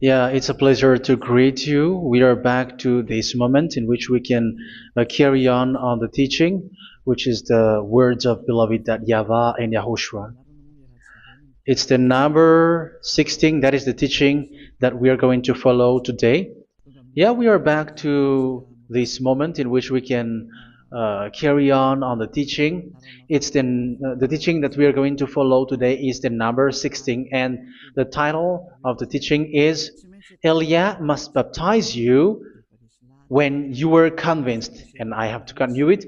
Yeah, it's a pleasure to greet you. We are back to this moment in which we can carry on the teaching, which is the words of beloved that YAHVAH and YAHOSHUA. It's the number 16, that is the teaching that we are going to follow today. Yeah, we are back to this moment in which we can carry on the teaching. It's the teaching that we are going to follow today is the number 16, and the title of the teaching is Elia must baptize you when you were convinced, and I have to continue it,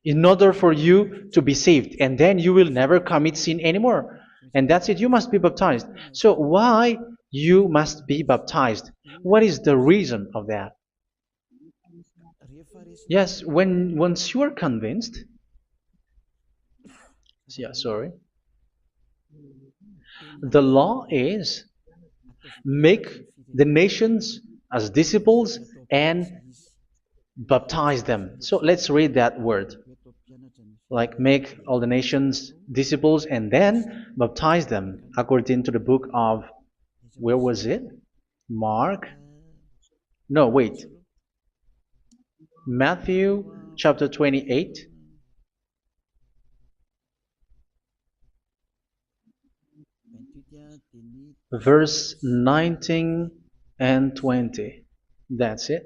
in order for you to be saved, and then you will never commit sin anymore. And that's it, you must be baptized. So why you must be baptized? What is the reason of that? Yes, when once you are convinced, yeah, sorry, the law is make the nations as disciples and baptize them. So let's read that word. Like make all the nations disciples and then baptize them according to the book of, where was it? Mark? No, wait. Matthew chapter 28. Verse 19 and 20. That's it.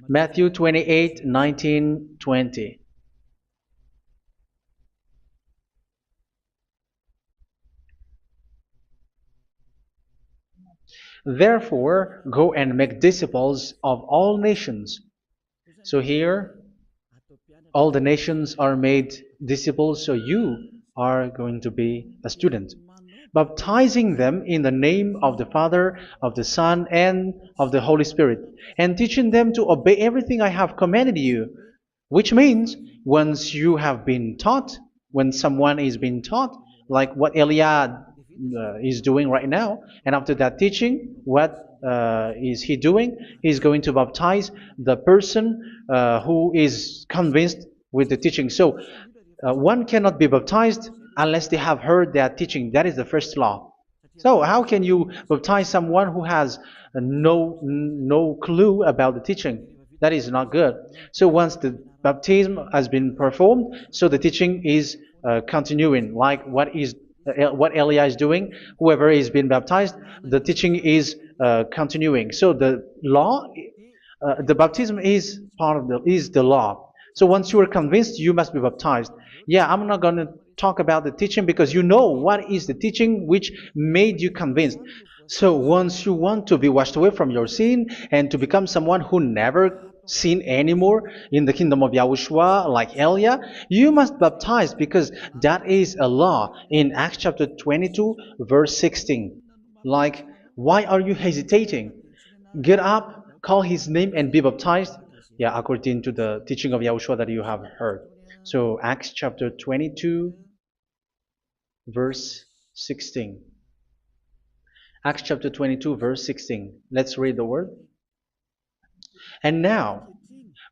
Matthew 28, 19, 20. Therefore, go and make disciples of all nations. So here, all the nations are made disciples, so you are going to be a student. Baptizing them in the name of the Father, of the Son, and of the Holy Spirit, and teaching them to obey everything I have commanded you. Which means, once you have been taught, when someone is being taught, like what Elia is doing right now, and after that teaching, what is he doing? He's going to baptize the person who is convinced with the teaching. So one cannot be baptized unless they have heard that teaching. That is the first law. So how can you baptize someone who has no clue about the teaching? That is not good. So once the baptism has been performed, so the teaching is continuing. Like what Elia is doing, whoever is being baptized, the teaching is continuing. So the law, the baptism is part of the law. So once you are convinced, you must be baptized. Yeah, I'm not going to talk about the teaching because you know what is the teaching which made you convinced. So once you want to be washed away from your sin and to become someone who never sin anymore in the kingdom of Yahushua, like Elia, you must baptize because that is a law in Acts chapter 22, verse 16. Like, why are you hesitating? Get up, call his name, and be baptized. Yeah, according to the teaching of Yahushua that you have heard. So Acts chapter 22, verse 16. Acts chapter 22, verse 16. Let's read the word. And now,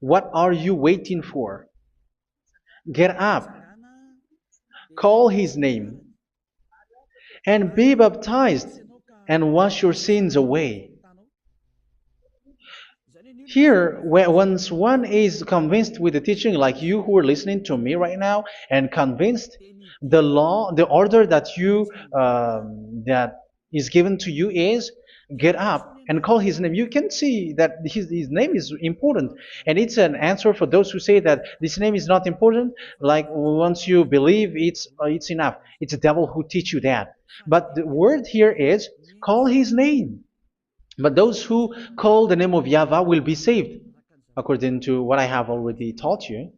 what are you waiting for? Get up, call his name, and be baptized, and wash your sins away. Here, once one is convinced with the teaching, like you who are listening to me right now, and convinced, the law, the order that that is given to you is get up and call his name. You can see that his name is important, and it's an answer for those who say that this name is not important. Like once you believe, it's enough. It's the devil who teach you that. But the word here is call his name. But those who call the name of YAHVAH will be saved, according to what I have already taught you.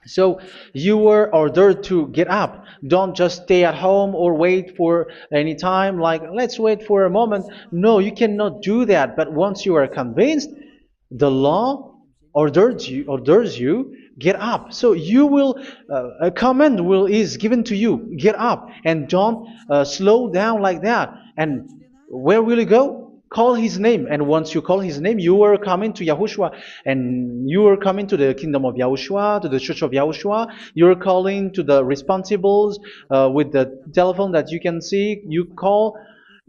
So you were ordered to get up. Don't just stay at home or wait for any time, like let's wait for a moment. No, you cannot do that. But once you are convinced, the law orders you get up. So you will a command is given to you. Get up and don't slow down like that. And where will you go? call his name. And once you call his name, you are coming to Yahushua. And you are coming to the kingdom of Yahushua, to the church of Yahushua. You are calling to the responsibles with the telephone that you can see. You call.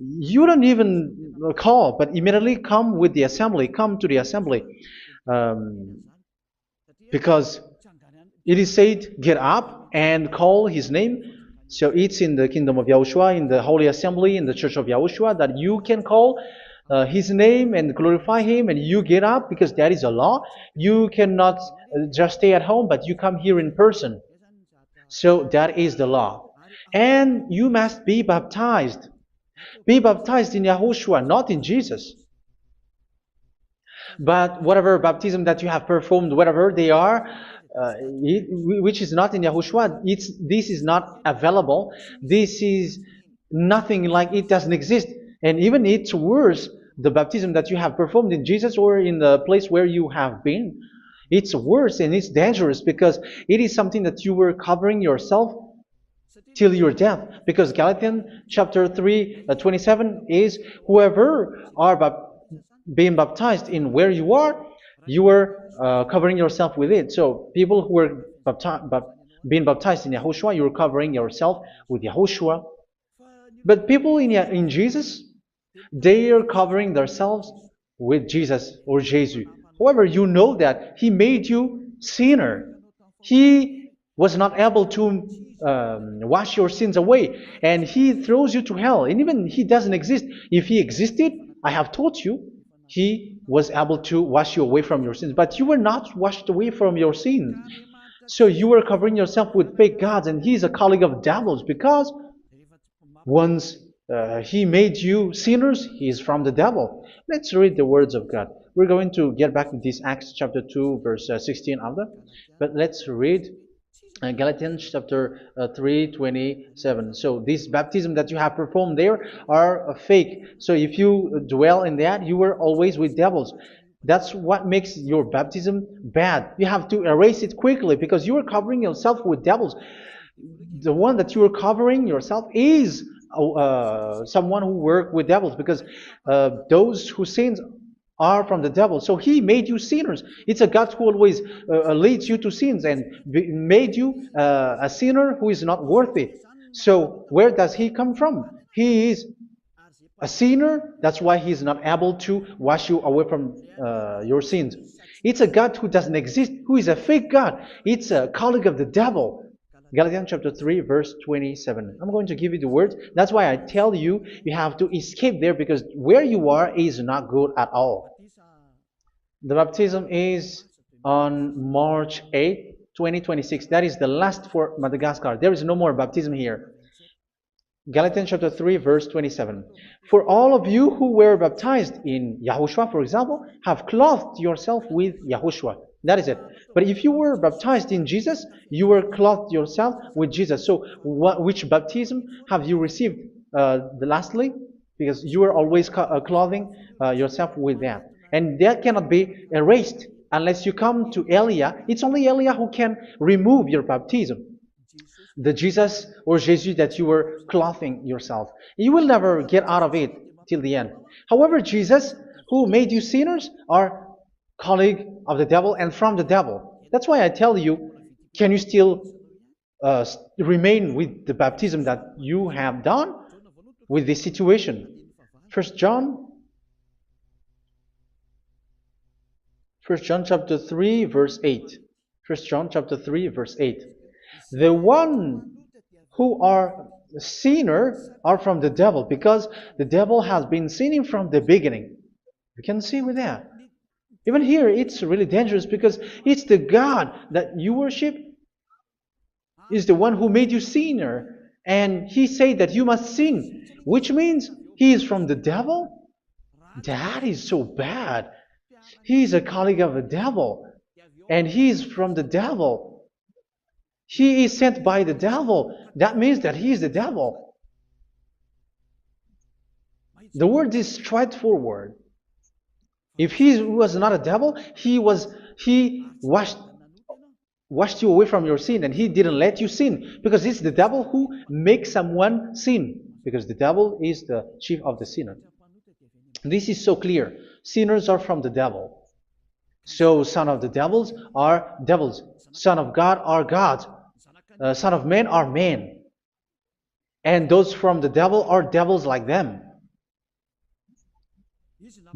You don't even call, but immediately come with the assembly. Come to the assembly. Um, because it is said, get up and call his name. So it's in the kingdom of Yahushua, in the holy assembly, in the church of Yahushua, that you can call his name and glorify him, and you get up because that is a law. You cannot just stay at home, but you come here in person. So that is the law. And you must be baptized. Be baptized in Yahushua, not in Jesus. But whatever baptism that you have performed, whatever they are, which is not in Yahushua, this is not available. This is nothing, like it doesn't exist. And even it's worse, the baptism that you have performed in Jesus or in the place where you have been. It's worse and it's dangerous because it is something that you were covering yourself till your death. Because Galatians chapter 3, 27 is, whoever are being baptized in where you are covering yourself with it. So people who were being baptized in Yahushua, you're covering yourself with Yahushua. But people in Jesus, they are covering themselves with Jesus or Jesus. However, you know that he made you sinner. He was not able to wash your sins away, and he throws you to hell. And even he doesn't exist. If he existed, I have told you, he was able to wash you away from your sins. But you were not washed away from your sins. So you were covering yourself with fake gods, and he's a colleague of devils, because once he made you sinners, he is from the devil. Let's read the words of God. We're going to get back to this Acts chapter 2, verse 16 after. But let's read Galatians chapter 3:27. So this baptism that you have performed there are fake. So if you dwell in that, you were always with devils. That's what makes your baptism bad. You have to erase it quickly because you are covering yourself with devils. The one that you are covering yourself is someone who worked with devils, because those who sins are from the devil. So he made you sinners. It's a God who always leads you to sins and made you a sinner who is not worthy. So where does he come from? He is a sinner. That's why he is not able to wash you away from your sins. It's a God who doesn't exist, who is a fake God. It's a colleague of the devil. Galatians chapter 3, verse 27. I'm going to give you the words. That's why I tell you, you have to escape there, because where you are is not good at all. The baptism is on March 8, 2026. That is the last for Madagascar. There is no more baptism here. Galatians chapter 3, verse 27. For all of you who were baptized in Yahushua, for example, have clothed yourself with Yahushua. That is it. But if you were baptized in Jesus, you were clothed yourself with Jesus. So which baptism have you received lastly? Because you are always clothing yourself with that. And that cannot be erased unless you come to Elia. It's only Elia who can remove your baptism. The Jesus or Jesus that you were clothing yourself. You will never get out of it till the end. However, Jesus, who made you sinners, are colleague of the devil and from the devil. That's why I tell you, can you still remain with the baptism that you have done with this situation? First John chapter 3, verse 8. First John chapter 3, verse 8. The one who are sinners are from the devil, because the devil has been sinning from the beginning. You can see with that. Even here, it's really dangerous, because it's the God that you worship is the one who made you sinner. And he said that you must sin, which means he is from the devil. That is so bad. He is a colleague of the devil, and he is from the devil. He is sent by the devil. That means that he is the devil. The word is straightforward. If he was not a devil, he washed you away from your sin, and he didn't let you sin, because it's the devil who makes someone sin, because the devil is the chief of the sinner. This is so clear. Sinners are from the devil. So son of the devils are devils. Son of God are God. Son of men are men. And those from the devil are devils like them.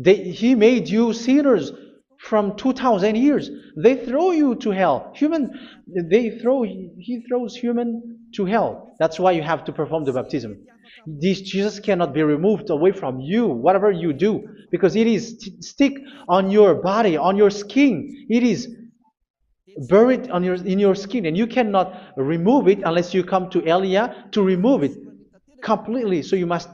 He made you sinners from 2000 years. They throw you to hell. He throws human to hell. That's why you have to perform the baptism. This Jesus cannot be removed away from you, whatever you do, because it is stick on your body, on your skin. It is buried in your skin, and you cannot remove it unless you come to Elia to remove it completely. So you must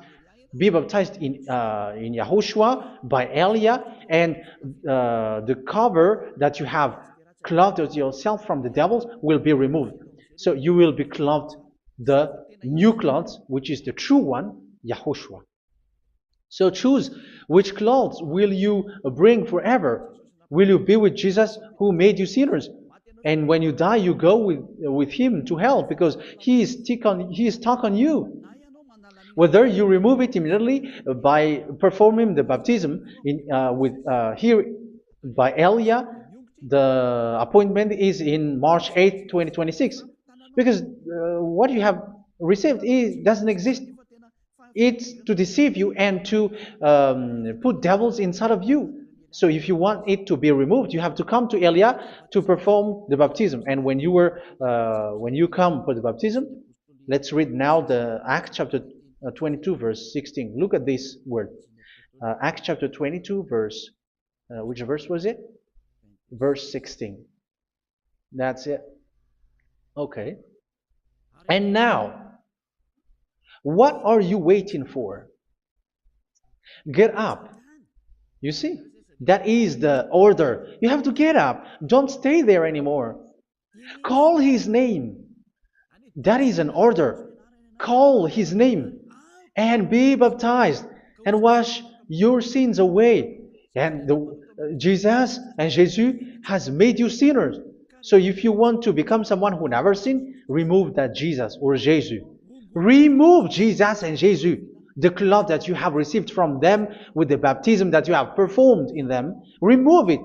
be baptized in Yahushua by Elia, and the cover that you have clothed yourself from the devils will be removed. So you will be clothed the new clothes, which is the true one, Yahushua. So choose which clothes will you bring forever. Will you be with Jesus who made you sinners? And when you die, you go with him to hell because he is stuck on you. Whether you remove it immediately by performing the baptism here by Elia, the appointment is in March 8th, 2026. Because what you have received doesn't exist. It's to deceive you and to put devils inside of you. So if you want it to be removed, you have to come to Elia to perform the baptism. And when you come for the baptism, let's read now the Acts chapter 22 verse 16. Look at this word. Acts chapter 22 verse, which verse was it? Verse 16. That's it. Okay. And now, what are you waiting for? Get up. You see, that is the order. You have to get up. Don't stay there anymore. Call his name. That is an order. Call his name and be baptized and wash your sins away. And Jesus has made you sinners. So if you want to become someone who never sinned, remove that Jesus or Jesus. Remove Jesus and Jesus, the cloth that you have received from them with the baptism that you have performed in them. Remove it.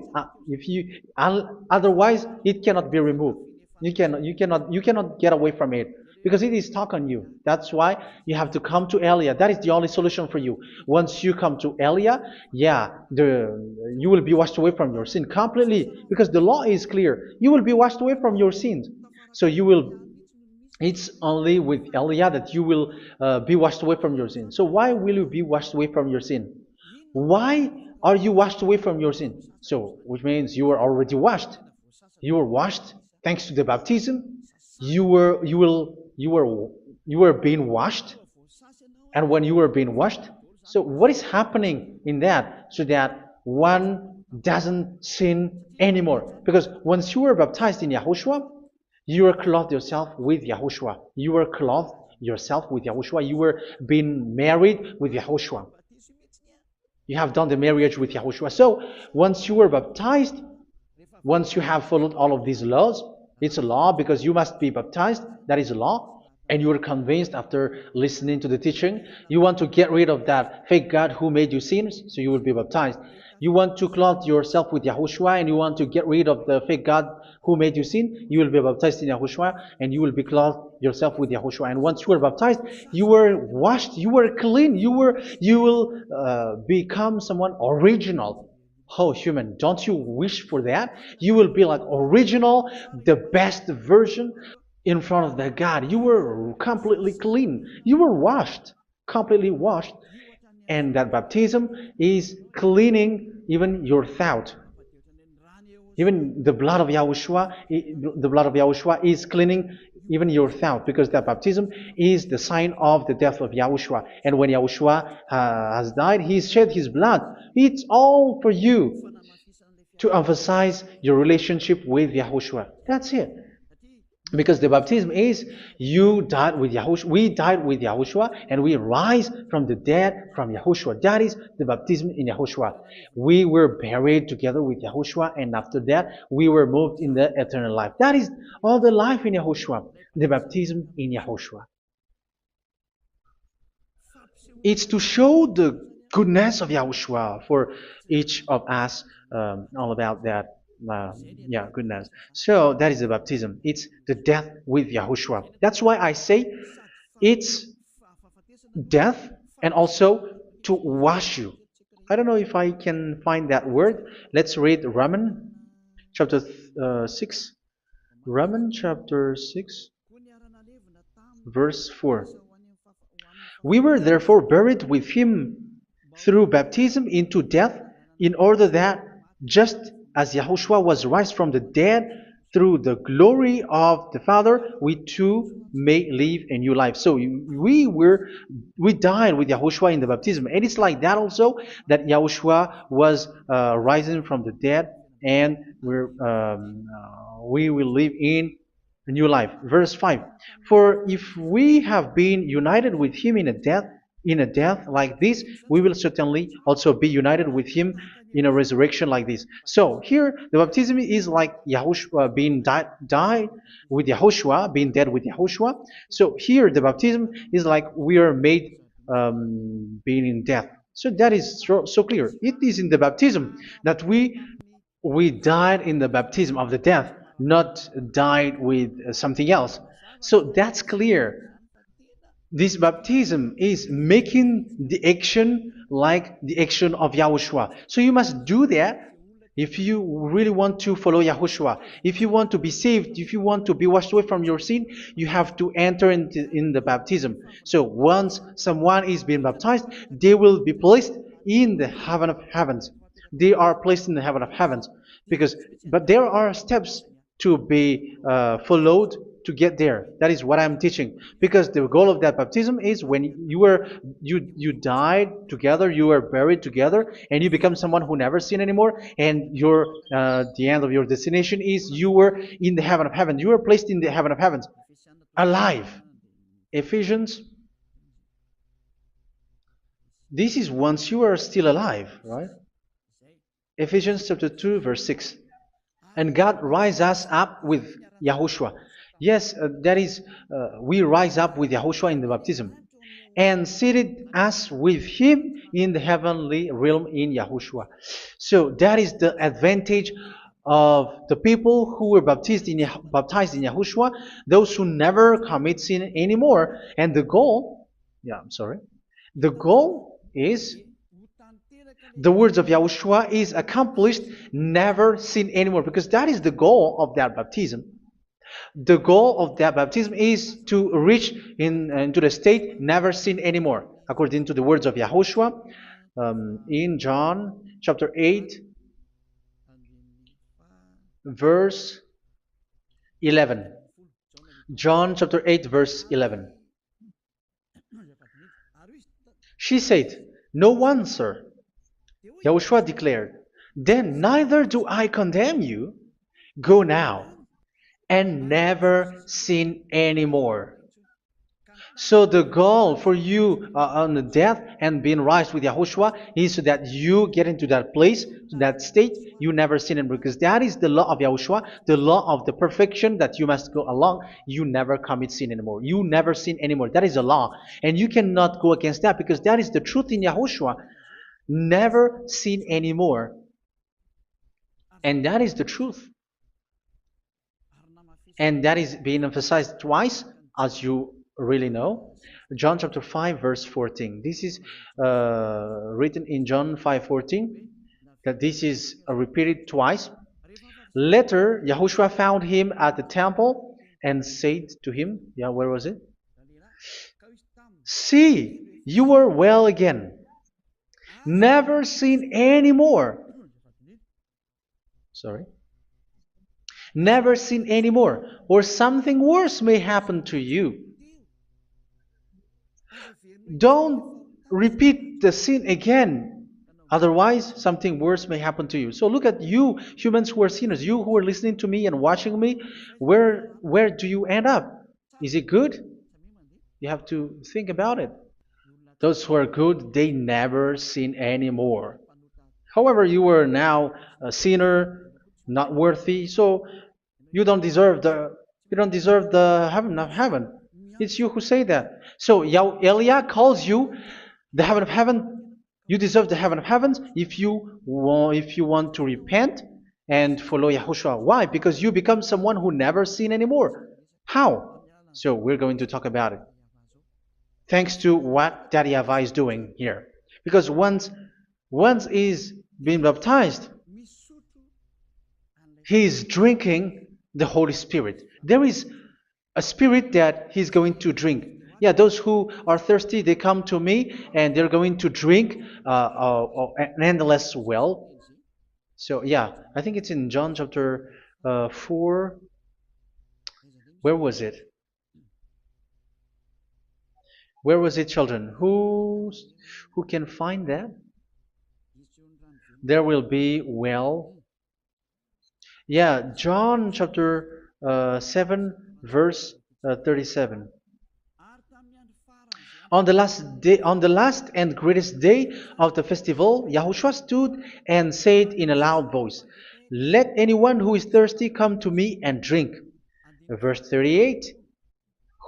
Otherwise, it cannot be removed. You cannot get away from it because it is stuck on you. That's why you have to come to Elia. That is the only solution for you. Once you come to Elia, you will be washed away from your sin completely because the law is clear. You will be washed away from your sins. So it's only with Elia that you will be washed away from your sin. So why will you be washed away from your sin? Why are you washed away from your sin? So, which means you are already washed. You were washed thanks to the baptism. You were being washed, and when you were being washed, so what is happening in that? So that one doesn't sin anymore. Because once you were baptized in Yahushua, you were clothed yourself with Yahushua. You were clothed yourself with Yahushua. You were being married with Yahushua. You have done the marriage with Yahushua. So once you were baptized, once you have followed all of these laws, it's a law because you must be baptized. That is a law. And you are convinced after listening to the teaching, you want to get rid of that fake God who made you sinners, so you will be baptized. You want to clothe yourself with Yahushua and you want to get rid of the fake God who made you sin, you will be baptized in Yahushua and you will be clothed yourself with Yahushua. And once you are baptized, you were washed, you were clean, you will become someone original. Oh, human, don't you wish for that? You will be like original, the best version in front of that God. You were completely clean. You were washed, completely washed. And that baptism is cleaning even your thought. Even the blood of Yahushua is cleaning even your thought, because that baptism is the sign of the death of Yahushua. And when Yahushua has died, he shed his blood. It's all for you to emphasize your relationship with Yahushua. That's it. Because the baptism is you died with Yahushua, we died with Yahushua, and we rise from the dead from Yahushua. That is the baptism in Yahushua. We were buried together with Yahushua, and after that we were moved in the eternal life. That is all the life in Yahushua, the baptism in Yahushua. It's to show the goodness of Yahushua for each of us, all about that. Uh, yeah, goodness. So that is the baptism. It's the death with Yahushua. That's why I say it's death and also to wash you. I don't know if I can find that word. Let's read Romans chapter 6. Romans chapter 6, verse 4. We were therefore buried with him through baptism into death, in order that, just as Yahushua was raised from the dead through the glory of the Father, we too may live a new life. So we died with Yahushua in the baptism, and it's like that also that Yahushua was rising from the dead, and we will live in a new life. Verse 5. For if we have been united with him in a death like this, we will certainly also be united with him in a resurrection like this. So here the baptism is like Yahushua being died with Yahushua, being dead with Yahushua. So here the baptism is like we are made being in death. So that is so clear. It is in the baptism that we died in the baptism of the death, not died with something else. So that's clear. This baptism is making the action like the action of Yahushua. So you must do that if you really want to follow Yahushua. If you want to be saved, if you want to be washed away from your sin, you have to enter in the baptism. So once someone is being baptized, they will be placed in the heaven of heavens. They are placed in the heaven of heavens but there are steps to be followed to get there. That is what I'm teaching. Because the goal of that baptism is when you died together, you were buried together, and you become someone who never sin anymore. And the end of your destination is you were in the heaven of heaven. You were placed in the heaven of heavens, alive. Ephesians. This is once you are still alive, right? Ephesians chapter 2, verse 6. And God rise us up with Yahushua. Yes, that is, we rise up with Yahushua in the baptism. And seated us with him in the heavenly realm in Yahushua. So that is the advantage of the people who were baptized in Yahushua, those who never commit sin anymore. And the goal is the words of Yahushua is accomplished, never sin anymore, because that is the goal of that baptism. The goal of that baptism is to reach into the state never sin anymore, according to the words of Yahushua in John chapter 8, verse 11. John chapter 8, verse 11. She said, "No one, sir." Yahushua declared, "Then neither do I condemn you. Go now and never sin anymore." So the goal for you on the death and being raised with Yahushua is so that you get into that place, to that state, you never sin anymore. Because that is the law of Yahushua, the law of the perfection that you must go along. You never commit sin anymore. You never sin anymore. That is a law. And you cannot go against that because that is the truth in Yahushua. Never sin anymore. And that is the truth. And that is being emphasized twice, as you really know. John chapter 5, verse 14. This is written in John 5:14, that this is repeated twice. Later, Yahushua found him at the temple and said to him, where was it? "See, you are well again. Never sin anymore." Sorry. Never sin anymore, or something worse may happen to you. Don't repeat the sin again. Otherwise, something worse may happen to you. So look at you, humans who are sinners, you who are listening to me and watching me. Where do you end up? Is it good? You have to think about it. Those who are good, they never sin anymore. However, you are now a sinner, not worthy, so you don't deserve the heaven of heaven. It's you who say that. So Eliah calls you the heaven of heaven You deserve the heaven of heavens if you want to repent and follow Yahushua. Why? Because you become someone who never sin anymore. How? So we're going to talk about it. Thanks to what Daddy YAHVAH is doing here. Because once he's been baptized, he is drinking the Holy Spirit. There is a spirit that he's going to drink. Yeah, those who are thirsty, they come to me and they're going to drink an endless well. So, yeah, I think it's in John chapter 4. Where was it? Where was it, children? Who can find that? There will be well. Yeah, John chapter 7, verse 37. On the last and greatest day of the festival, Yahushua stood and said in a loud voice, "Let anyone who is thirsty come to me and drink." Verse 38,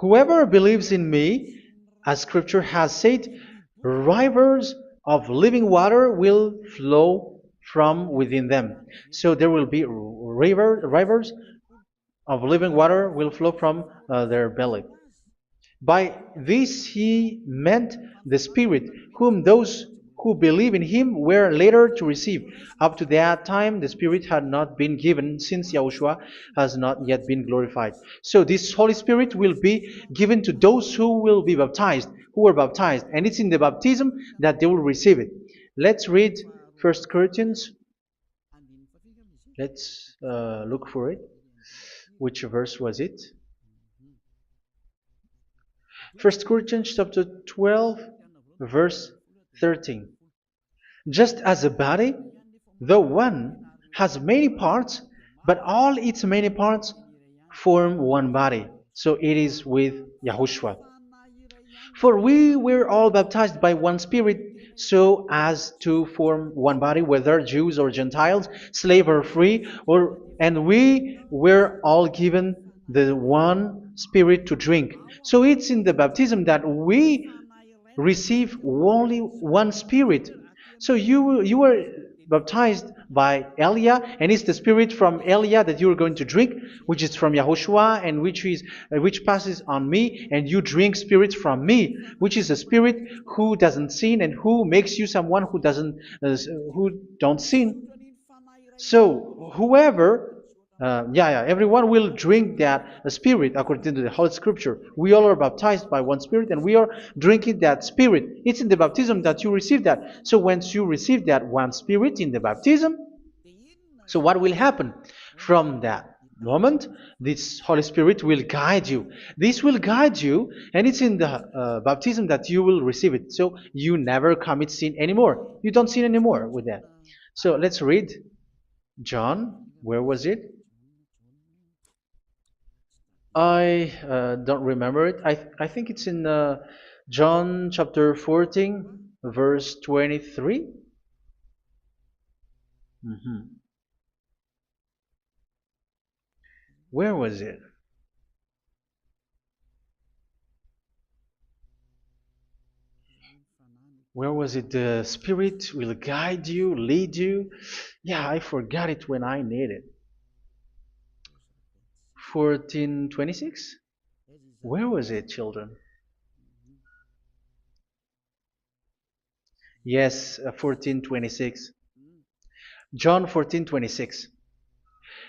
"Whoever believes in me, as scripture has said, rivers of living water will flow from within them." So there will be rivers of living water will flow from their belly. By this he meant the Spirit, whom those who believe in him were later to receive. Up to that time, the Spirit had not been given, since Yahushua has not yet been glorified. So this Holy Spirit will be given to those who will be baptized, who are baptized, and it's in the baptism that they will receive it. Let's read 1 Corinthians. Let's look for it. Which verse was it? 1 Corinthians chapter 12, verse 13. Just as a body, though one, has many parts, but all its many parts form one body. So it is with Yahushua. For we were all baptized by one Spirit, so as to form one body, whether Jews or Gentiles, slave or free, and we were all given the one Spirit to drink. So it's in the baptism that we receive only one Spirit. So you were baptized by Elia, and it's the Spirit from Elia that you are going to drink, which is from Yahushua, and which passes on me, and you drink Spirit from me, which is a Spirit who doesn't sin and who makes you someone who don't sin. So whoever everyone will drink that Spirit according to the Holy Scripture. We all are baptized by one Spirit, and we are drinking that Spirit. It's in the baptism that you receive that. So once you receive that one Spirit in the baptism, so what will happen? From that moment, this Holy Spirit will guide you. This will guide you, and it's in the baptism that you will receive it. So you never commit sin anymore. You don't sin anymore with that. So let's read John. Where was it? I don't remember it. I think it's in John chapter 14, verse 23. Mhm. Where was it? Where was it? The Spirit will guide you, lead you. Yeah, I forgot it when I need it. 14:26? Where was it, children? Yes, 14:26. John 14:26.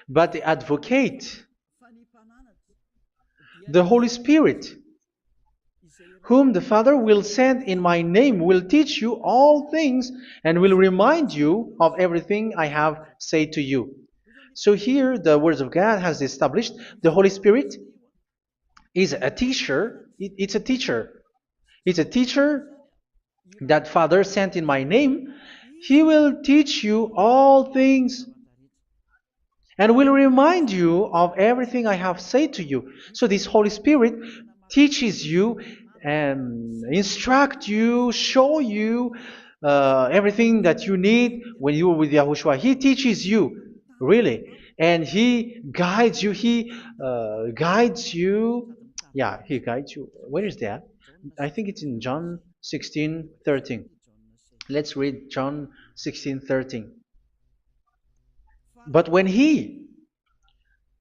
But the advocate, the Holy Spirit, whom the Father will send in my name, will teach you all things and will remind you of everything I have said to you. So here the words of God has established the Holy Spirit is a teacher. It's a teacher. It's a teacher that Father sent in my name. He will teach you all things and will remind you of everything I have said to you. So this Holy Spirit teaches you and instruct you, show you everything that you need when you are with Yahushua. He teaches you, really, and He guides you. He guides you. Yeah, He guides you. Where is that? I think it's in John 16:13. Let's read John 16:13. But when He,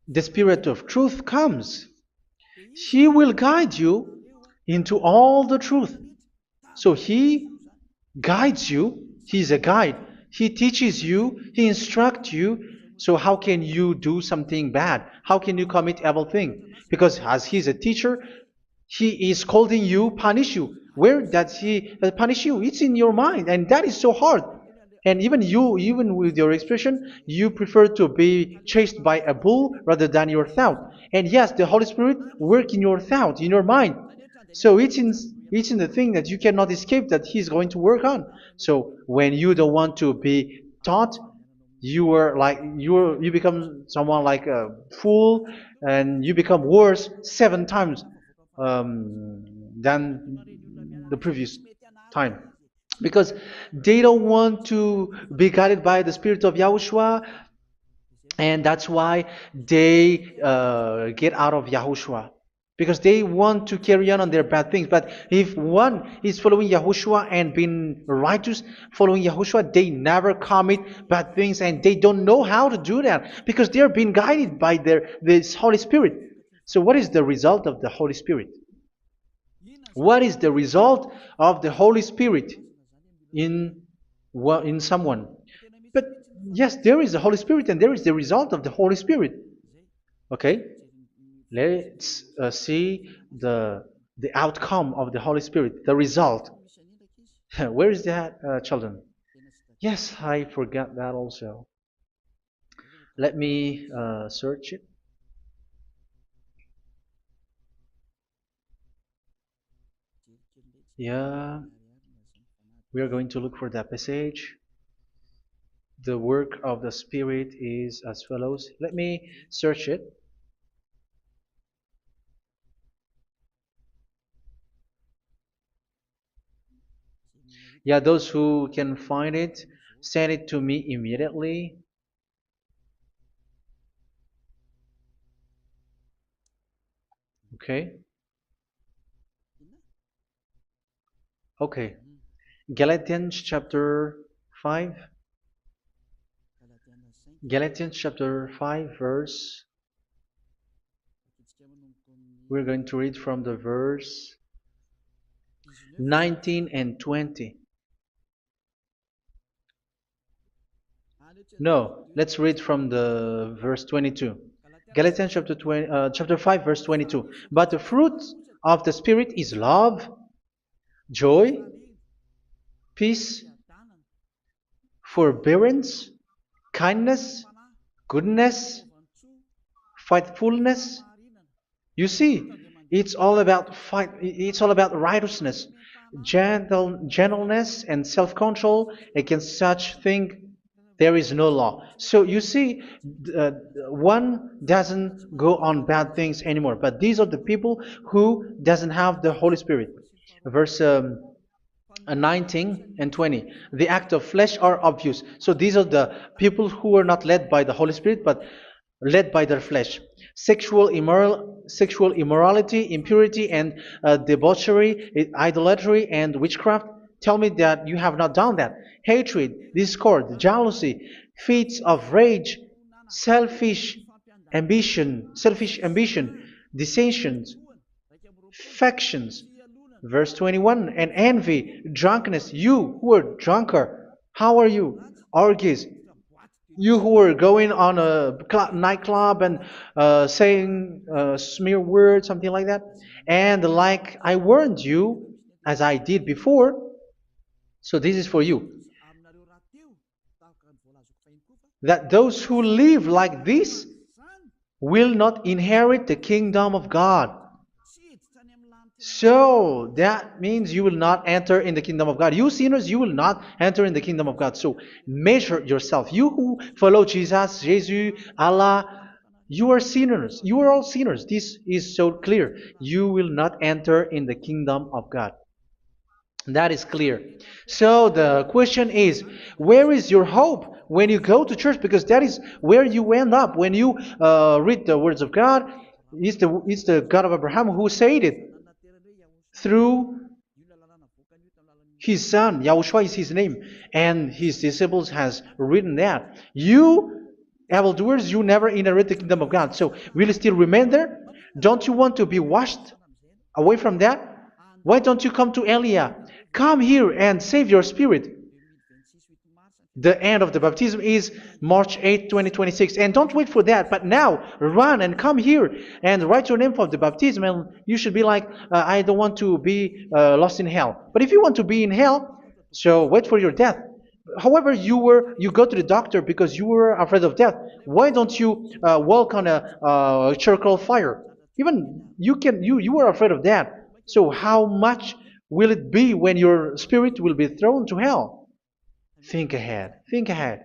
the Spirit of truth, comes, He will guide you into all the truth. So He guides you. He's a guide. He teaches you. He instructs you. So how can you do something bad? How can you commit evil thing? Because as He's a teacher, He is scolding you, punish you. Where does He punish you? It's in your mind, and that is so hard. And even you, even with your expression, you prefer to be chased by a bull rather than your thought. And yes, the Holy Spirit work in your thought, in your mind. So it's in the thing that you cannot escape that He's going to work on. So when you don't want to be taught, you become someone like a fool, and you become worse 7 times than the previous time, because they don't want to be guided by the Spirit of Yahushua, and that's why they get out of Yahushua, because they want to carry on their bad things. But if one is following Yahushua and being righteous, following Yahushua, they never commit bad things, and they don't know how to do that because they are being guided by this Holy Spirit. So what is the result of the Holy Spirit? What is the result of the Holy Spirit in in someone? But yes, there is the Holy Spirit, and there is the result of the Holy Spirit. Okay, let's see the outcome of the Holy Spirit, the result. Where is that, children? Yes, I forgot that also. Let me search it. Yeah, we are going to look for that passage. The work of the Spirit is as follows. Let me search it. Yeah, those who can find it, send it to me immediately. Okay. Okay. Galatians chapter 5. Galatians chapter 5 verse. We're going to read from the verse 19 and 20. No, let's read from the verse 22. Galatians chapter 5 verse 22. But the fruit of the Spirit is love, joy, peace, forbearance, kindness, goodness, faithfulness. You see, it's all about righteousness, gentleness, and self-control. Against such thing there is no law. So you see, uh, one doesn't go on bad things anymore. But these are the people who doesn't have the Holy Spirit. Verse 19 and 20. The act of flesh are obvious. So these are the people who are not led by the Holy Spirit, but led by their flesh. Sexual immorality, impurity, and debauchery, idolatry, and witchcraft. Tell me that you have not done that. Hatred, discord, jealousy, fits of rage, selfish ambition, dissensions, factions. Verse 21, and envy, drunkenness. You who are drunkard, how are you? Orgies. You who are going on a nightclub and saying smear words, something like that. And like I warned you, as I did before, so this is for you, that those who live like this will not inherit the kingdom of God. So that means you will not enter in the kingdom of God. You sinners, you will not enter in the kingdom of God. So measure yourself. You who follow Jesus, Allah, you are sinners. You are all sinners. This is so clear. You will not enter in the kingdom of God. That is clear. So the question is, where is your hope when you go to church? Because that is where you end up. When you read the words of God, it's the God of Abraham who said it through His son, Yahushua is his name, and his disciples has written that. You, evildoers, you never inherit the kingdom of God. So will you still remain there? Don't you want to be washed away from that? Why don't you come to Elia? Come here and save your spirit. The end of the baptism is March 8, 2026. And don't wait for that, but now run and come here and write your name for the baptism. And you should be like, I don't want to be lost in hell. But if you want to be in hell, so wait for your death. However, you go to the doctor because you were afraid of death. Why don't you walk on a charcoal fire? Even you were afraid of that. So how much will it be when your spirit will be thrown to hell? Think ahead. Think ahead.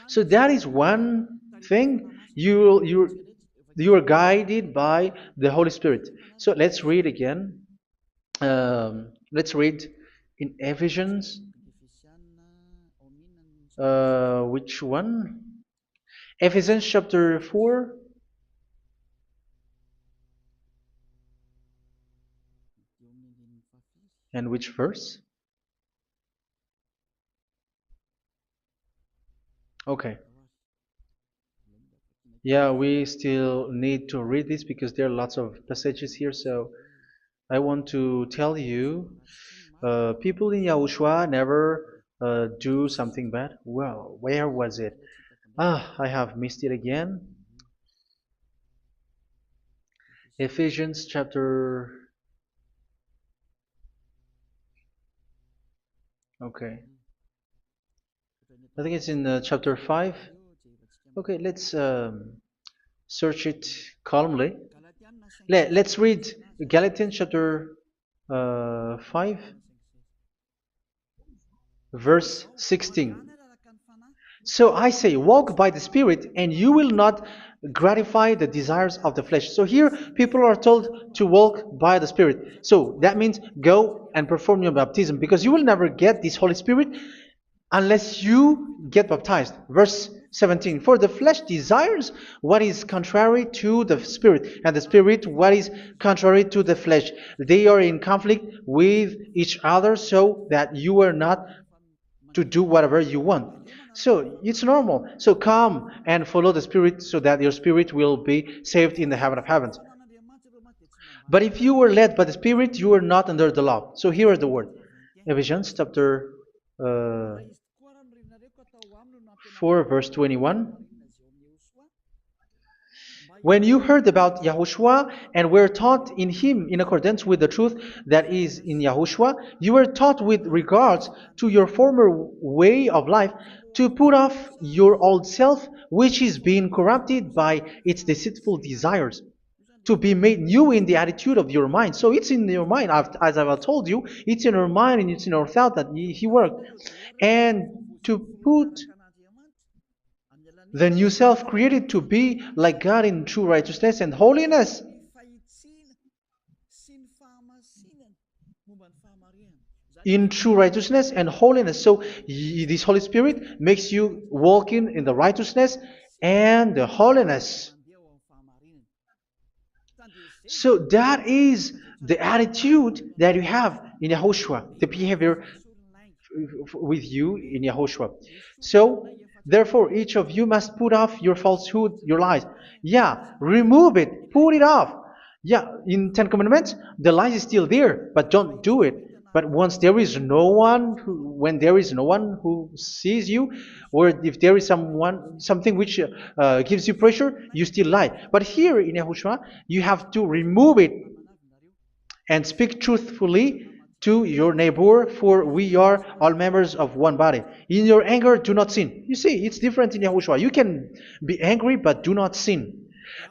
So that is one thing. You are guided by the Holy Spirit. So let's read again. Let's read in Ephesians. Which one? Ephesians chapter 4. And which verse? Okay. Yeah, we still need to read this because there are lots of passages here. So I want to tell you, people in Yahushua never do something bad. Well, where was it? I have missed it again. Ephesians chapter. Okay. I think it's in chapter 5. Okay, let's search it calmly. Let's read Galatians chapter 5, verse 16. So I say, walk by the Spirit, and you will not gratify the desires of the flesh. So here, people are told to walk by the Spirit. So that means go and perform your baptism, because you will never get this Holy Spirit unless you get baptized. Verse 17. For the flesh desires what is contrary to the Spirit, and the Spirit what is contrary to the flesh. They are in conflict with each other, so that you are not to do whatever you want. So it's normal. So come and follow the Spirit so that your spirit will be saved in the heaven of heavens. But if you were led by the Spirit, you are not under the law. So here is the word. Ephesians chapter 4 verse 21. When you heard about Yahushua and were taught in him in accordance with the truth that is in Yahushua, you were taught with regards to your former way of life to put off your old self, which is being corrupted by its deceitful desires, to be made new in the attitude of your mind. So it's in your mind, as I've told you, it's in your mind and it's in your thought that he worked. And to put the new self created to be like God in true righteousness and holiness. In true righteousness and holiness. So this Holy Spirit makes you walking in the righteousness and the holiness. So that is the attitude that you have in Yahushua, the behavior with you in Yahushua. So therefore, each of you must put off your falsehood, your lies. Yeah, remove it, put it off. Yeah, in Ten Commandments, the lies is still there, but don't do it. But once there is no one, when there is no one who sees you, or if there is something which gives you pressure, you still lie. But here in Yahushua, you have to remove it and speak truthfully to your neighbor, for we are all members of one body. In your anger, do not sin. You see, it's different in Yahushua. You can be angry, but do not sin.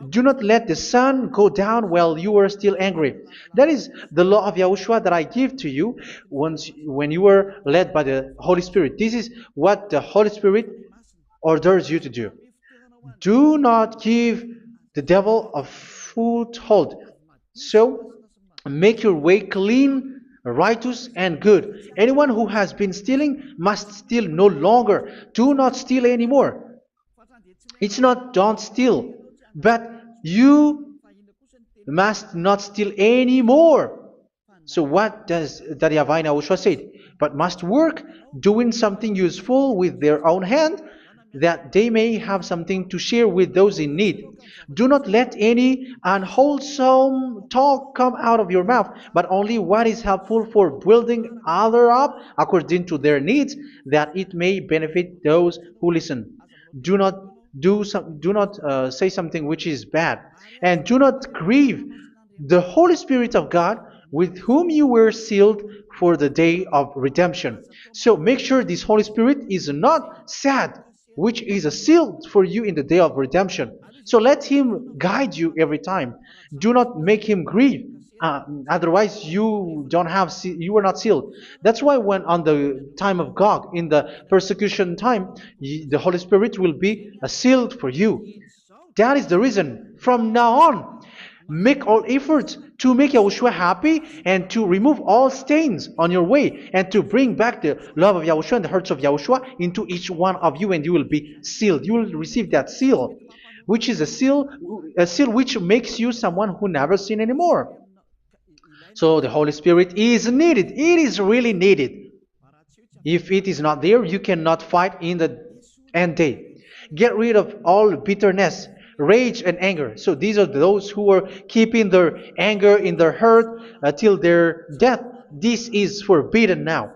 Do not let the sun go down while you are still angry. That is the law of Yahushua that I give to you when you were led by the Holy Spirit. This is what the Holy Spirit orders you to do. Do not give the devil a foothold. So, make your way clean, righteous, and good. Anyone who has been stealing must steal no longer. Do not steal anymore. It's not don't steal, but you must not steal anymore. So what does the YAHVAH YAHOSHUA say? But must work doing something useful with their own hand, that they may have something to share with those in need. Do not let any unwholesome talk come out of your mouth, but only what is helpful for building other up according to their needs, that it may benefit those who listen. Do not do not say something which is bad, and do not grieve the Holy Spirit of God, with whom you were sealed for the day of redemption. So make sure this Holy Spirit is not sad, which is a seal for you in the day of redemption. So let Him guide you every time. Do not make Him grieve. Otherwise, you were not sealed. That's why when on the time of God, in the persecution time, the Holy Spirit will be a sealed for you. That is the reason. From now on, make all efforts to make Yahushua happy and to remove all stains on your way and to bring back the love of Yahushua and the hearts of Yahushua into each one of you, and you will be sealed. You will receive that seal, which is a seal which makes you someone who never sin anymore. So the Holy Spirit is needed. It is really needed. If it is not there, you cannot fight in the end day. Get rid of all bitterness, rage, and anger. So these are those who are keeping their anger in their heart till their death. This is forbidden now.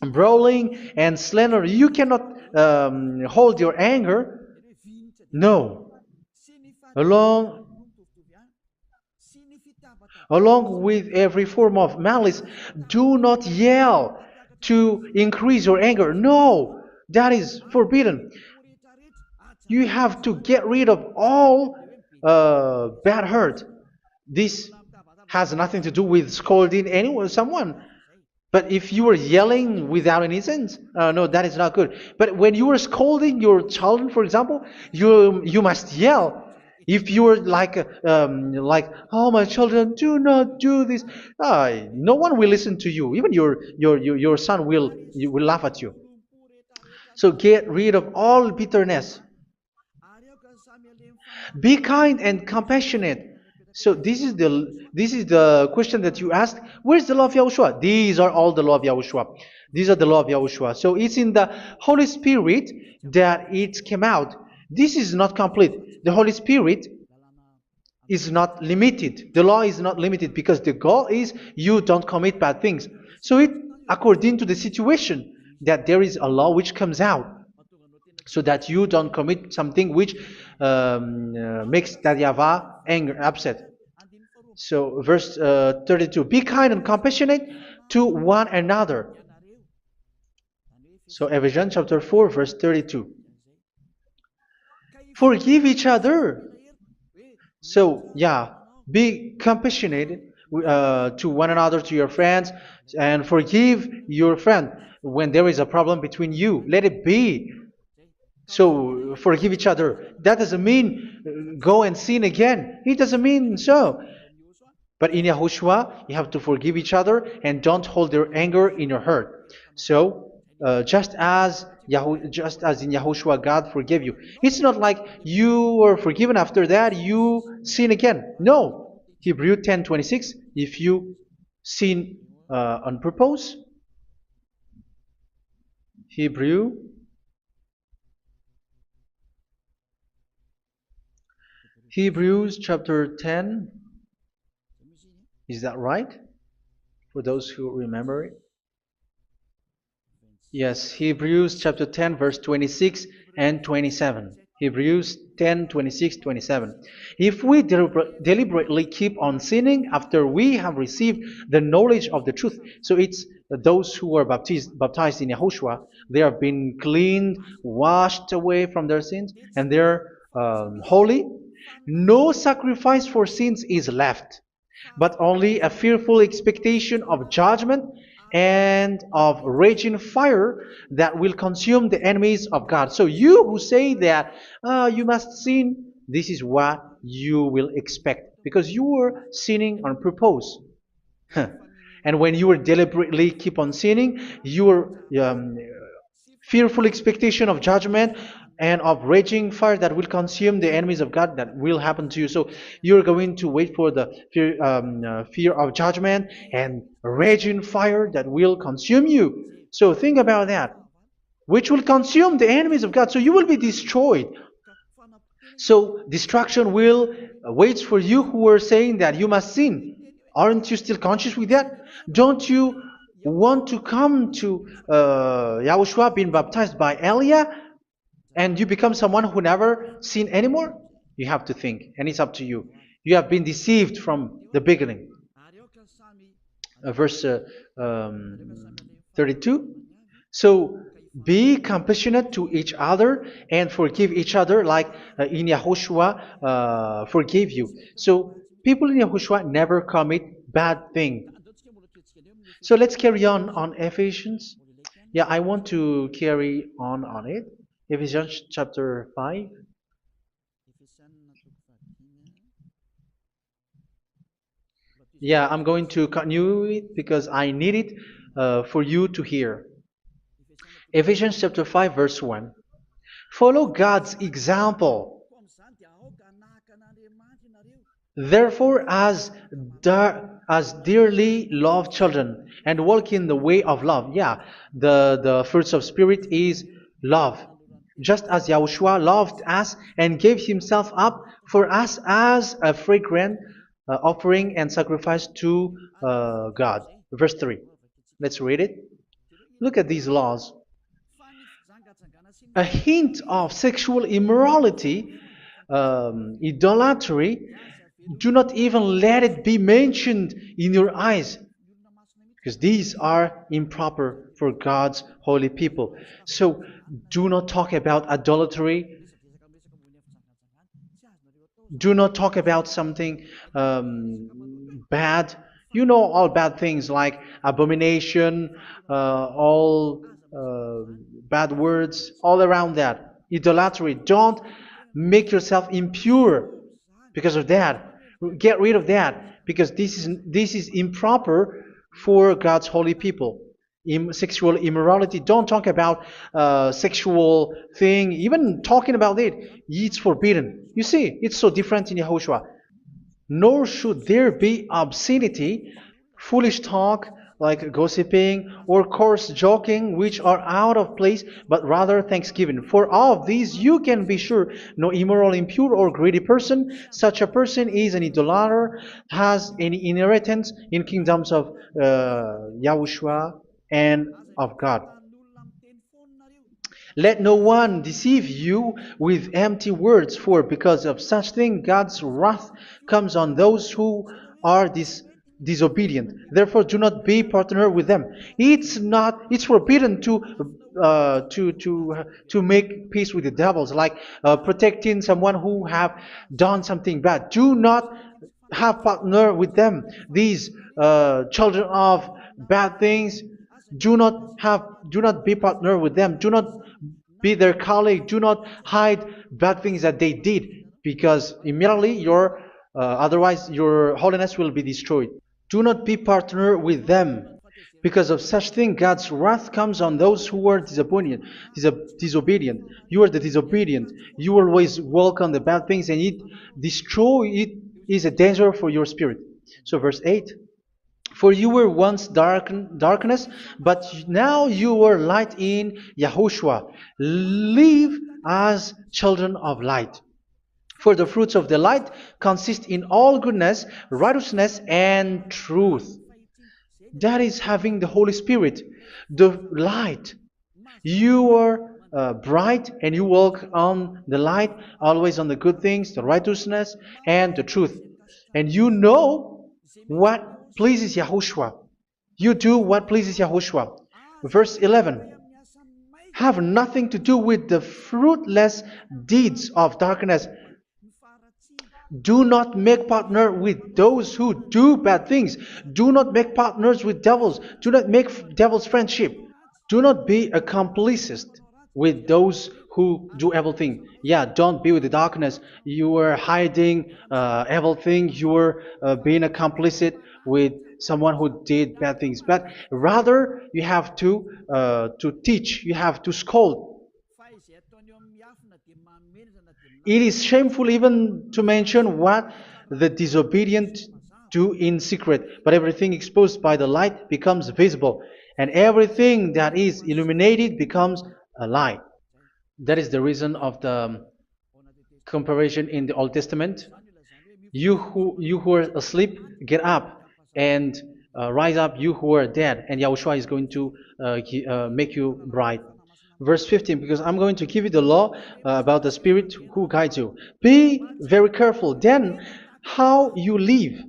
Brawling and slander. You cannot hold your anger. No. Along Along with every form of malice, do not yell to increase your anger. No, that is forbidden. You have to get rid of all bad hurt. This has nothing to do with scolding anyone, someone. But if you are yelling without any sense, no, that is not good. But when you are scolding your children, for example, you must yell. If you are like, oh my children, do not do this, no one will listen to you. Even your son will laugh at you. So get rid of all bitterness. Be kind and compassionate. So this is the question that you asked. Where's the law of Yahushua? These are all the law of Yahushua. These are the law of Yahushua. So it's in the Holy Spirit that it came out. This is not complete. The Holy Spirit is not limited. The law is not limited because the goal is you don't commit bad things. So it according to the situation that there is a law which comes out, so that you don't commit something which makes that YAHVAH anger, upset. So verse 32, be kind and compassionate to one another. So Ephesians chapter 4 verse 32. Forgive each other. So yeah, be compassionate to one another, to your friends, and forgive your friend when there is a problem between you. Let it be. So forgive each other. That doesn't mean go and sin again. It doesn't mean so. But in Yahushua, you have to forgive each other and don't hold your anger in your heart. So just as in Yahushua, God forgave you. It's not like you were forgiven after that you sin again. No. Hebrew 10:26. If you sin on purpose, Hebrews chapter 10. Is that right? For those who remember it? Yes, Hebrews chapter 10 verse 26 and 27. Hebrews 10, 26, 27. If we deliberately keep on sinning after we have received the knowledge of the truth, so it's those who are baptized in Yahushua, they have been cleaned, washed away from their sins, and they're holy. No sacrifice for sins is left, but only a fearful expectation of judgment and of raging fire that will consume the enemies of God. So you who say that you must sin, this is what you will expect, because you were sinning on purpose. And when you deliberately keep on sinning, you are fearful expectation of judgment and of raging fire that will consume the enemies of God that will happen to you. So you're going to wait for the fear of judgment and raging fire that will consume you. So think about that, which will consume the enemies of God. So you will be destroyed. So destruction will waits for you who are saying that you must sin. Aren't you still conscious with that? Don't you want to come to Yahushua being baptized by Elia and you become someone who never sin anymore? You have to think, and it's up to you. You have been deceived from the beginning. Verse 32. So be compassionate to each other and forgive each other like in Yahushua forgave you. So people in Yahushua never commit bad thing. So let's carry on Ephesians. Yeah, I want to carry on it. Ephesians chapter 5. Yeah, I'm going to continue it because I need it for you to hear. Ephesians chapter 5 verse 1. Follow God's example. Therefore, as dearly loved children, and walk in the way of love. Yeah, the fruits of spirit is love. Just as Yahushua loved us and gave himself up for us as a fragrant offering and sacrifice to God. Verse 3. Let's read it. Look at these laws. A hint of sexual immorality, idolatry, do not even let it be mentioned in your eyes, because these are improper for God's holy people. So do not talk about idolatry. Do not talk about something bad. You know all bad things like abomination, all bad words, all around that. Idolatry. Don't make yourself impure because of that. Get rid of that because this is improper for God's holy people. Sexual immorality. Don't talk about sexual thing. Even talking about it, it's forbidden. You see, it's so different in Yahushua. Nor should there be obscenity, foolish talk like gossiping or coarse joking, which are out of place, but rather thanksgiving. For of these you can be sure: no immoral, impure, or greedy person, such a person is an idolater, has any inheritance in kingdoms of Yahushua and of God. Let no one deceive you with empty words, for because of such thing God's wrath comes on those who are disobedient. Therefore, do not be partner with them. It's forbidden to make peace with the devils, like protecting someone who have done something bad. Do not have partner with them. These children of bad things, do not be partner with them. Do not be their colleague. Do not hide bad things that they did, because immediately otherwise your holiness will be destroyed. Do not be partner with them. Because of such thing, God's wrath comes on those who are disobedient. You are the disobedient. You always walk on the bad things, and it is a danger for your spirit. So verse 8. For you were once darkness, but now you are light in Yahushua. Live as children of light. For the fruits of the light consist in all goodness, righteousness, and truth. That is having the Holy Spirit, the light. You are bright and you walk on the light, always on the good things, the righteousness, and the truth. And you know what pleases Yahushua. You do what pleases Yahushua. Verse 11. Have nothing to do with the fruitless deeds of darkness. Do not make partner with those who do bad things. Do not make partners with devils. Do not make devils friendship. Do not be a complicit with those who do evil thing. Yeah, don't be with the darkness. You are hiding evil thing. You are being a complicit with someone who did bad things, but rather you have to teach, you have to scold. It is shameful even to mention what the disobedient do in secret, but everything exposed by the light becomes visible, and everything that is illuminated becomes a light. That is the reason of the comparison in the Old Testament. You who are asleep, get up and rise up, you who are dead, and Yahushua is going to make you bright. Verse 15, because I'm going to give you the law about the Spirit who guides you. Be very careful then how you live,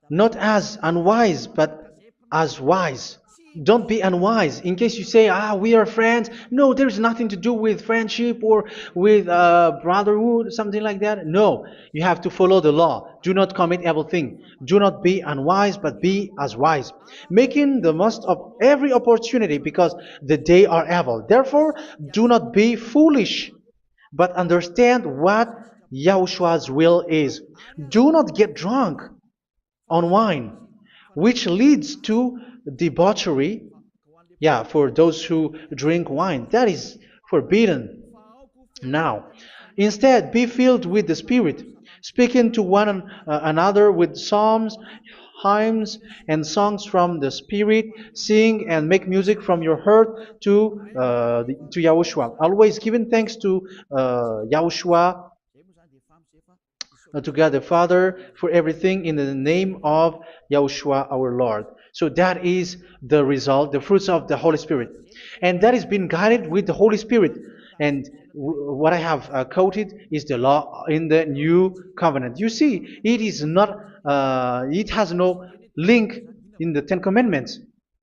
not as unwise, but as wise. Don't be unwise. In case you say, we are friends. No, there's nothing to do with friendship or with brotherhood, something like that. No, you have to follow the law. Do not commit evil thing. Do not be unwise, but be as wise, making the most of every opportunity, because the day are evil. Therefore, do not be foolish, but understand what Yahushua's will is. Do not get drunk on wine, which leads to debauchery. Yeah, for those who drink wine, that is forbidden now. Instead, be filled with the Spirit, speaking to one another with psalms, hymns, and songs from the Spirit. Sing and make music from your heart to Yahushua. Always giving thanks to Yahushua, to God the Father, for everything in the name of Yahushua our Lord. So that is the result, the fruits of the Holy Spirit. And that is being guided with the Holy Spirit. And what I have quoted is the law in the new covenant. You see, it is not, it has no link in the Ten Commandments.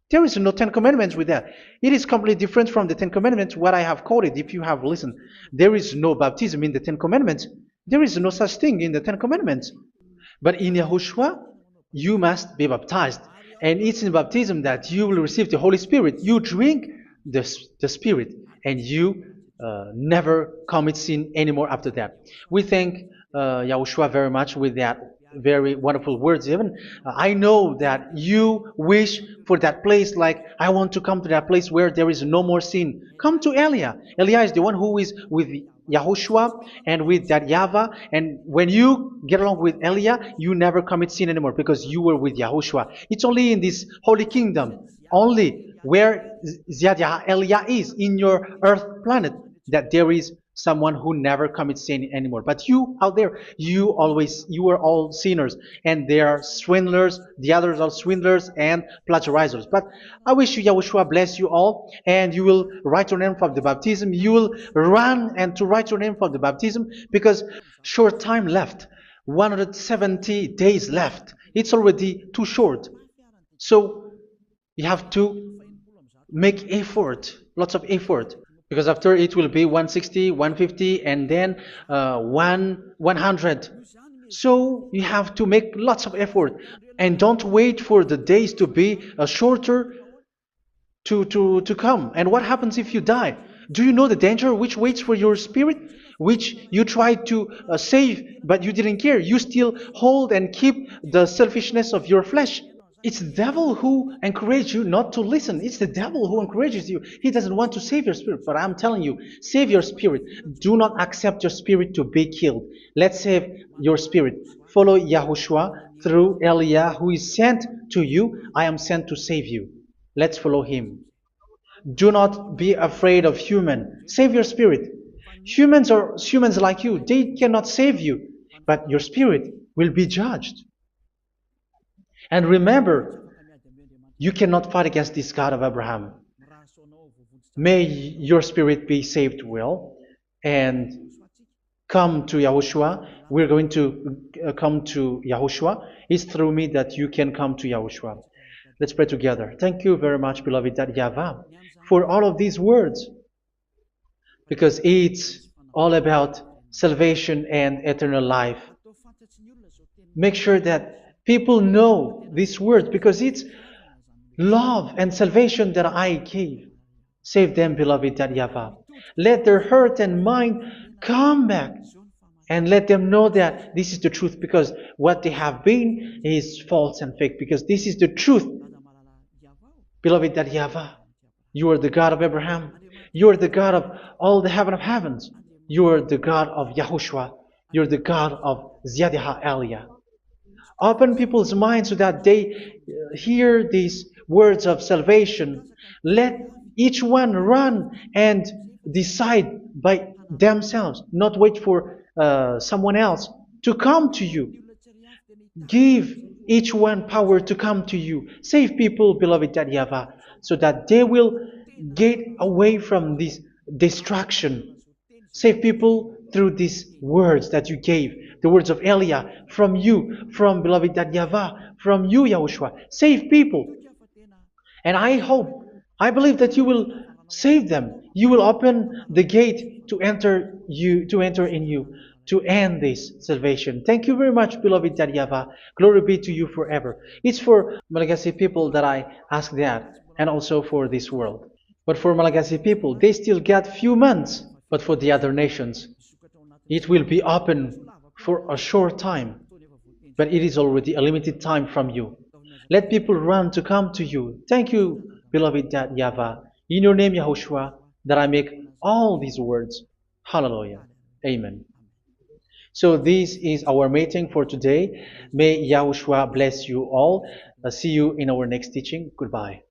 There is no Ten Commandments with that. It is completely different from the Ten Commandments, what I have quoted, if you have listened. There is no baptism in the Ten Commandments. There is no such thing in the Ten Commandments. But in Yahushua, you must be baptized. And it's in baptism that you will receive the Holy Spirit. You drink the Spirit, and you never commit sin anymore after that. We thank Yahushua very much with that very wonderful words. Even I know that you wish for that place, like, I want to come to that place where there is no more sin. Come to Elia. Elia is the one who is with Yahushua and with that YAHVAH. And when you get along with Elia, you never commit sin anymore, because you were with Yahushua. It's only in this holy kingdom, only where Ziad Elia is, in your earth planet, that there is someone who never commits sin anymore. But you out there, you are all sinners, and they are swindlers. The others are swindlers and plagiarizers. But I wish you, Yahushua, bless you all, and you will write your name for the baptism. You will run and to write your name for the baptism, because short time left, 170 days left. It's already too short. So you have to make effort, lots of effort, because after it will be 160, 150, and then 100. So you have to make lots of effort, and don't wait for the days to be shorter to come. And what happens if you die? Do you know the danger which waits for your spirit, which you tried to save, but you didn't care? You still hold and keep the selfishness of your flesh. It's the devil who encourages you not to listen. It's the devil who encourages you. He doesn't want to save your spirit. But I'm telling you, save your spirit. Do not accept your spirit to be killed. Let's save your spirit. Follow Yahushua through Elia, who is sent to you. I am sent to save you. Let's follow him. Do not be afraid of human. Save your spirit. Humans are humans like you. They cannot save you. But your spirit will be judged. And remember, you cannot fight against this God of Abraham. May your spirit be saved well and come to Yahushua. We're going to come to Yahushua. It's through me that you can come to Yahushua. Let's pray together. Thank you very much, beloved YAHVAH, for all of these words, because it's all about salvation and eternal life. Make sure that people know these words, because it's love and salvation that I gave. Save them, beloved YAHVAH. Let their heart and mind come back And let them know that this is the truth, because what they have been is false and fake, because this is the truth. Beloved, that YAHVAH, you are the God of Abraham. You are the God of all the heaven of heavens. You are the God of YAHOSHUA. You're the God of Ziyadiha Aliyah. Open people's minds so that they hear these words of salvation. Let each one run and decide by themselves, not wait for someone else to come to you. Give each one power to come to you. Save people, beloved YAHVAH, so that they will get away from this distraction. Save people through these words that you gave, the words of Elia, from you, from beloved YAHVAH, from you, Yahushua. Save people. And I believe that you will save them. You will open the gate to enter in you, to end this salvation. Thank you very much, beloved YAHVAH. Glory be to you forever. It's for Malagasy people that I ask that, and also for this world. But for Malagasy people, they still get few months. But for the other nations, it will be open for a short time. But it is already a limited time from you. Let people run to come to you. Thank you, beloved YAHVAH. In your name, Yahushua, that I make all these words. Hallelujah. Amen. So this is our meeting for today. May Yahushua bless you all. See you in our next teaching. Goodbye.